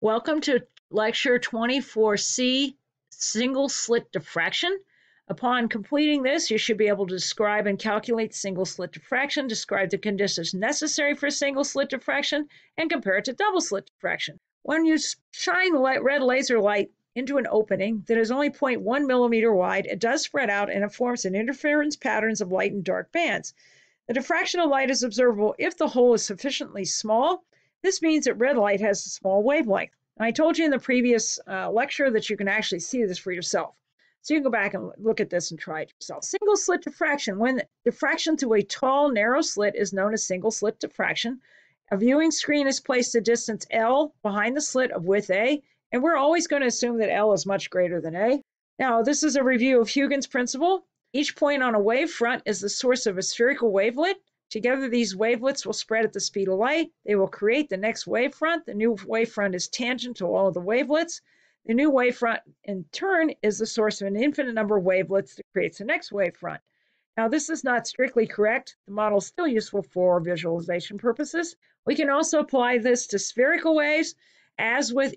Welcome to lecture 24c, single slit diffraction. Upon completing this, you should be able to describe and calculate single slit diffraction, describe the conditions necessary for single slit diffraction, and compare it to double slit diffraction. When you shine red laser light into an opening that is only 0.1 millimeter wide, it does spread out and it forms an interference patterns of light and dark bands. The diffraction of light is observable if the hole is sufficiently small. This means that red light has a small wavelength. I told you in the previous lecture that you can actually see this for yourself. So you can go back and look at this and try it yourself. Single slit diffraction. When diffraction through a tall, narrow slit is known as single slit diffraction. A viewing screen is placed at distance L behind the slit of width A, and we're always going to assume that L is much greater than A. Now, this is a review of Huygens' principle. Each point on a wave front is the source of a spherical wavelet. Together, these wavelets will spread at the speed of light. They will create the next wavefront. The new wavefront is tangent to all of the wavelets. The new wavefront, in turn, is the source of an infinite number of wavelets that creates the next wavefront. Now, this is not strictly correct. The model is still useful for visualization purposes. We can also apply this to spherical waves. As with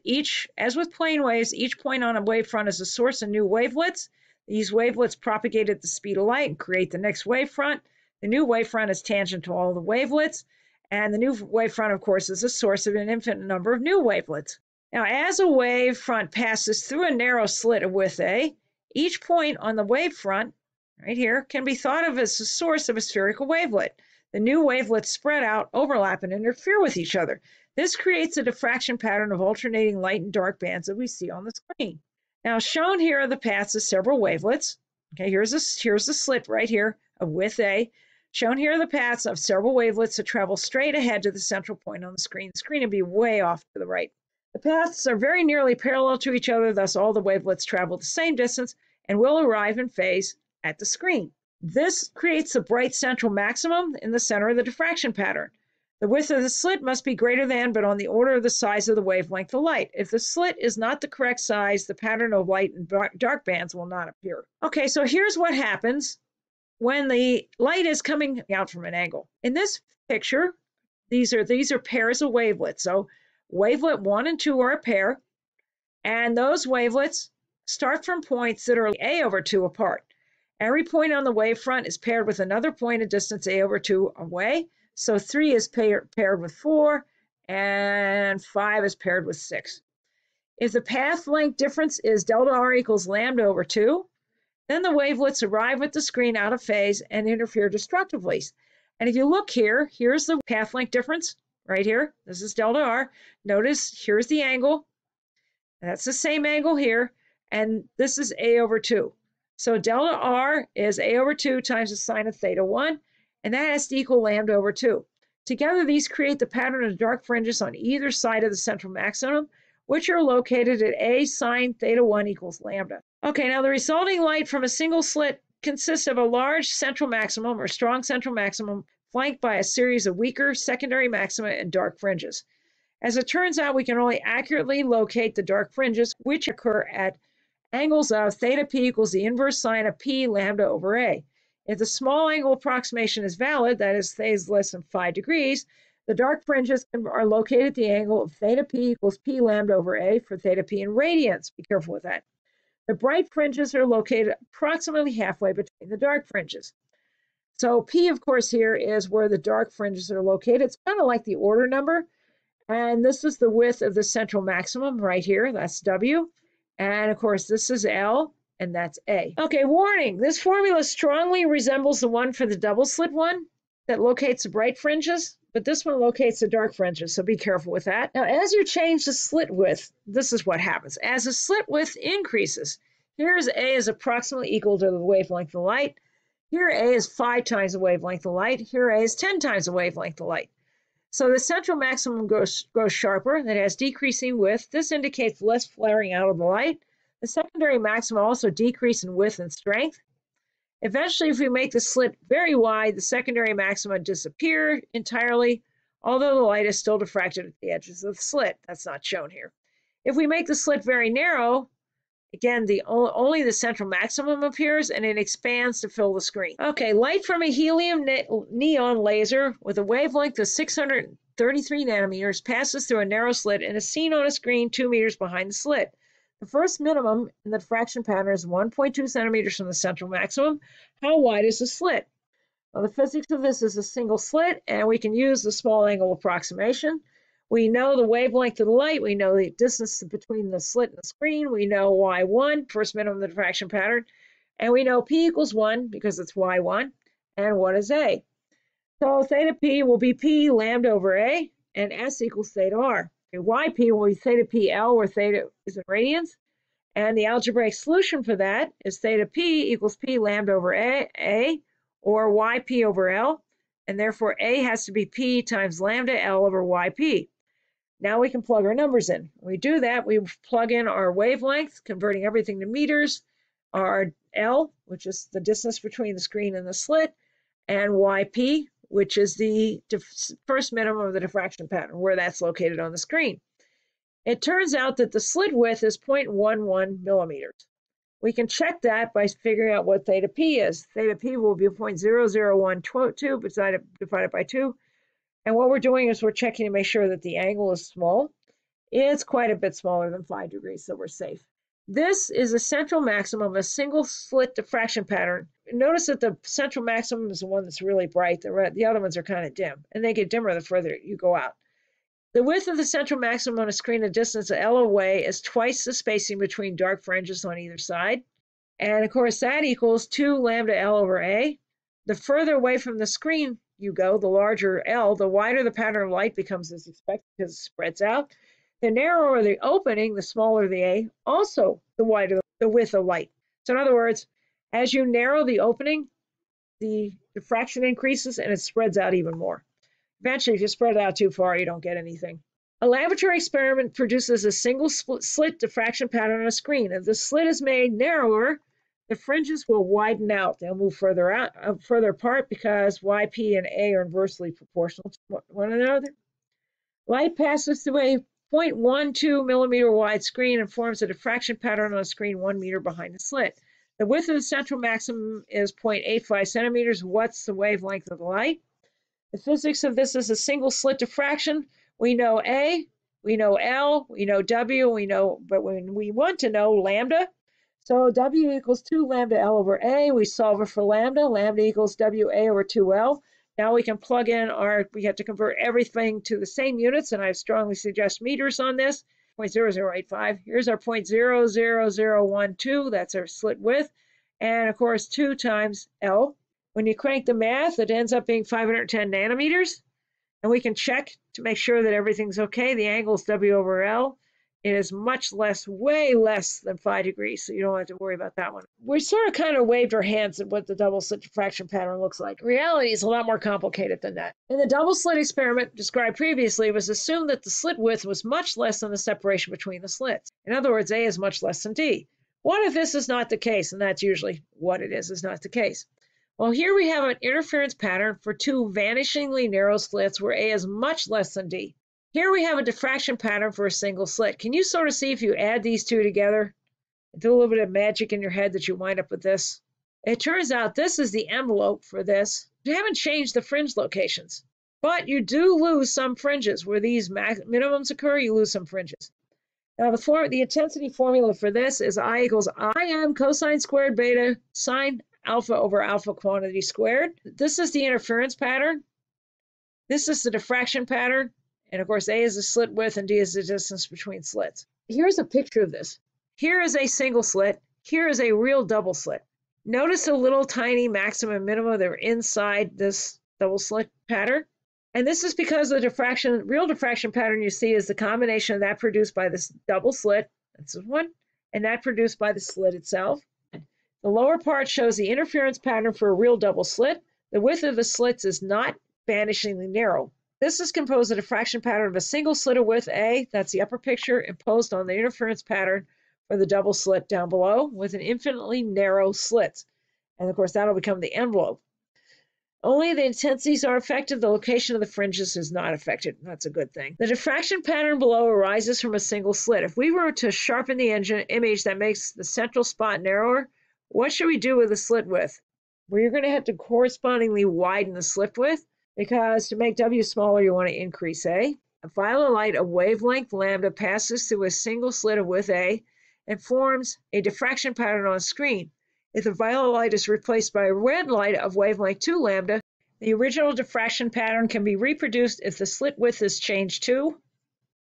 plane waves, each point on a wavefront is a source of new wavelets. These wavelets propagate at the speed of light and create the next wavefront. The new wavefront is tangent to all the wavelets, and the new wavefront, of course, is a source of an infinite number of new wavelets. Now, as a wavefront passes through a narrow slit of width A, each point on the wavefront, right here, can be thought of as the source of a spherical wavelet. The new wavelets spread out, overlap, and interfere with each other. This creates a diffraction pattern of alternating light and dark bands that we see on the screen. Now, shown here are the paths of several wavelets. Okay, here's the slit right here of width A. Shown here are the paths of several wavelets that travel straight ahead to the central point on the screen. The screen will be way off to the right. The paths are very nearly parallel to each other, thus all the wavelets travel the same distance and will arrive in phase at the screen. This creates the bright central maximum in the center of the diffraction pattern. The width of the slit must be greater than, but on the order of the size of the wavelength of light. If the slit is not the correct size, the pattern of light and dark bands will not appear. Okay, so here's what happens when the light is coming out from an angle. In this picture, these are pairs of wavelets. So wavelet 1 and 2 are a pair, and those wavelets start from points that are a/2 apart. Every point on the wavefront is paired with another point at distance a/2 away. So 3 is paired with 4, and 5 is paired with 6. If the path length difference is delta r equals lambda/2, then the wavelets arrive at the screen out of phase and interfere destructively. And if you look here, here's the path length difference right here. This is delta r. Notice here's the angle. And that's the same angle here. And this is a/2. So delta r is a/2 times the sine of theta 1. And that has to equal lambda/2. Together, these create the pattern of dark fringes on either side of the central maximum, which are located at a sine theta 1 equals lambda. Okay, now the resulting light from a single slit consists of a large central maximum or strong central maximum flanked by a series of weaker secondary maxima and dark fringes. As it turns out, we can only accurately locate the dark fringes, which occur at angles of theta p equals the inverse sine of p lambda/a. If the small angle approximation is valid, that is, theta is less than 5 degrees, the dark fringes are located at the angle of theta p equals p lambda/a for theta p in radians. Be careful with that. The bright fringes are located approximately halfway between the dark fringes. So p, of course, here is where the dark fringes are located. It's kind of like the order number. And this is the width of the central maximum right here. That's W. And, of course, this is L. And that's A. Okay, warning. This formula strongly resembles the one for the double slit one that locates the bright fringes, but this one locates the dark fringes, so be careful with that. Now, as you change the slit width, this is what happens. As the slit width increases, here's A is approximately equal to the wavelength of light. Here A is 5 times the wavelength of light. Here A is 10 times the wavelength of light. So the central maximum grows sharper. That has decreasing width. This indicates less flaring out of the light. The secondary maxima also decrease in width and strength. Eventually, if we make the slit very wide, the secondary maxima disappear entirely, although the light is still diffracted at the edges of the slit. That's not shown here. If we make the slit very narrow, again, only the central maximum appears, and it expands to fill the screen. Okay, light from a helium neon laser with a wavelength of 600 33 nanometers, passes through a narrow slit and is seen on a screen 2 meters behind the slit. The first minimum in the diffraction pattern is 1.2 centimeters from the central maximum. How wide is the slit? Well, the physics of this is a single slit, and we can use the small angle approximation. We know the wavelength of the light. We know the distance between the slit and the screen. We know y1, first minimum of the diffraction pattern. And we know p equals 1 because it's y1. And what is a? So theta p will be p lambda over a, and s equals theta r. Yp will be theta pl, where theta is in radians. And the algebraic solution for that is theta p equals p lambda over a, or yp over l. And therefore, a has to be p times lambda l over yp. Now we can plug our numbers in. When we do that, we plug in our wavelength, converting everything to meters, our L, which is the distance between the screen and the slit, and YP, which is the first minimum of the diffraction pattern, where that's located on the screen. It turns out that the slit width is 0.11 millimeters. We can check that by figuring out what theta p is. Theta p will be 0.00122 divided by 2. And what we're doing is we're checking to make sure that the angle is small. It's quite a bit smaller than 5 degrees, so we're safe. This is a central maximum of a single slit diffraction pattern. Notice that the central maximum is the one that's really bright. The other ones are kind of dim, and they get dimmer the further you go out. The width of the central maximum on a screen, a distance L away, is twice the spacing between dark fringes on either side. And of course, that equals 2 lambda L over A. The further away from the screen you go, the larger L, the wider the pattern of light becomes as expected because it spreads out. The narrower the opening, the smaller the A, also the wider the width of light. So in other words, as you narrow the opening, the diffraction increases and it spreads out even more. Eventually, if you spread it out too far, you don't get anything. A laboratory experiment produces a single slit diffraction pattern on a screen. If the slit is made narrower, the fringes will widen out. They'll move further apart because YP and A are inversely proportional to one another. Light passes through a 0.12 millimeter wide screen and forms a diffraction pattern on a screen 1 meter behind the slit. The width of the central maximum is 0.85 centimeters. What's the wavelength of the light? The physics of this is a single slit diffraction. We know A, we know L, we know W, but when we want to know lambda, so W equals 2 lambda L over A. We solve it for lambda. Lambda equals WA over 2L. Now we can plug in we have to convert everything to the same units, and I strongly suggest meters on this, 0.0085. Here's our 0.00012. That's our slit width. And of course, 2 times L. When you crank the math, it ends up being 510 nanometers. And we can check to make sure that everything's okay. The angle is W over L. It is much less, way less than 5 degrees, so you don't have to worry about that one. We sort of kind of waved our hands at what the double slit diffraction pattern looks like. Reality is a lot more complicated than that. In the double slit experiment described previously, it was assumed that the slit width was much less than the separation between the slits. In other words, A is much less than D. What if this is not the case? And that's usually what it is not the case. Well, here we have an interference pattern for 2 vanishingly narrow slits where A is much less than D. Here we have a diffraction pattern for a single slit. Can you sort of see if you add these two together, do a little bit of magic in your head that you wind up with this? It turns out this is the envelope for this. You haven't changed the fringe locations, but you do lose some fringes. Where these minimums occur, you lose some fringes. Now the intensity formula for this is I equals Im cosine squared beta sine alpha over alpha quantity squared. This is the interference pattern. This is the diffraction pattern. And of course, A is the slit width and D is the distance between slits. Here's a picture of this. Here is a single slit. Here is a real double slit. Notice the little tiny maximum and minimum that are inside this double slit pattern. And this is because the real diffraction pattern you see is the combination of that produced by this double slit, that's one, and that produced by the slit itself. The lower part shows the interference pattern for a real double slit. The width of the slits is not vanishingly narrow. This is composed of a diffraction pattern of a single slit of width A, that's the upper picture, imposed on the interference pattern for the double slit down below with an infinitely narrow slit. And of course, that'll become the envelope. Only the intensities are affected. The location of the fringes is not affected. That's a good thing. The diffraction pattern below arises from a single slit. If we were to sharpen the image that makes the central spot narrower, what should we do with the slit width? Well, you're going to have to correspondingly widen the slit width. because to make W smaller, you want to increase A. A violet light of wavelength lambda passes through a single slit of width A and forms a diffraction pattern on screen. If the violet light is replaced by a red light of wavelength 2 lambda, the original diffraction pattern can be reproduced if the slit width is changed too.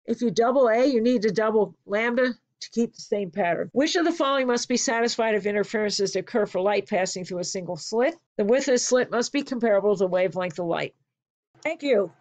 If you double A, you need to double lambda to keep the same pattern. Which of the following must be satisfied if interferences occur for light passing through a single slit? The width of the slit must be comparable to the wavelength of light. Thank you.